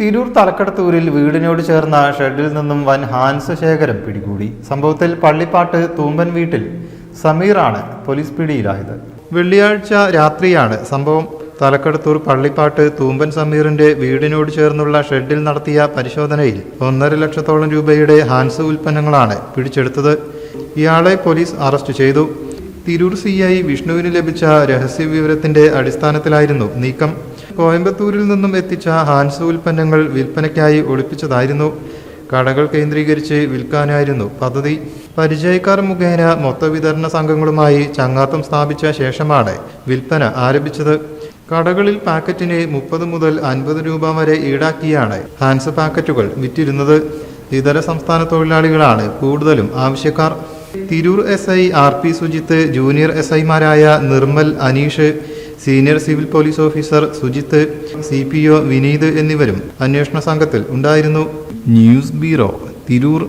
തിരൂർ തലക്കടത്തൂരിൽ വീടിനോട് ചേർന്ന ഷെഡിൽ നിന്നും വൻ ഹാൻസ് ശേഖരം പിടികൂടി. സംഭവത്തിൽ പള്ളിപ്പാട്ട് തൂമ്പൻ വീട്ടിൽ സമീറാണ് പോലീസ് പിടിയിലായത്. വെള്ളിയാഴ്ച രാത്രിയാണ് സംഭവം. തലക്കടത്തൂർ പള്ളിപ്പാട്ട് തൂമ്പൻ സമീറിന്റെ വീടിനോട് ചേർന്നുള്ള ഷെഡിൽ നടത്തിയ പരിശോധനയിൽ 1.5 ലക്ഷത്തോളം രൂപയുടെ ഹാൻസ് ഉൽപ്പന്നങ്ങളാണ് പിടിച്ചെടുത്തത്. ഇയാളെ പോലീസ് അറസ്റ്റ് ചെയ്തു. തിരൂർ CI വിഷ്ണുവിന് ലഭിച്ച രഹസ്യ വിവരത്തിന്റെ അടിസ്ഥാനത്തിലായിരുന്നു നീക്കം. കോയമ്പത്തൂരിൽ നിന്നും എത്തിച്ച ഹാൻസ് ഉൽപ്പന്നങ്ങൾ വിൽപ്പനയ്ക്കായി ഒളിപ്പിച്ചതായിരുന്നു. കടകൾ കേന്ദ്രീകരിച്ച് വിൽക്കാനായിരുന്നു പദ്ധതി. പരിചയക്കാർ മുഖേന മൊത്തവിതരണ സംഘങ്ങളുമായി ചങ്ങാത്തം സ്ഥാപിച്ച ശേഷമാണ് വിൽപ്പന ആരംഭിച്ചത്. കടകളിൽ പാക്കറ്റിന് 30 മുതൽ 50 രൂപ വരെ ഈടാക്കിയാണ് ഹാൻസ് പാക്കറ്റുകൾ വിറ്റിരുന്നത്. ഇതര സംസ്ഥാന തൊഴിലാളികളാണ് കൂടുതലും ആവശ്യക്കാർ. Tirur SI RP Sujith, junior SIമാരായ Nirmal, Aneesh, senior civil police officer Sujith, CPO Vineeth എന്നിവരും അന്വേഷണ സംഘത്തിൽ ഉണ്ടായിരുന്നു. News bureau, Tirur.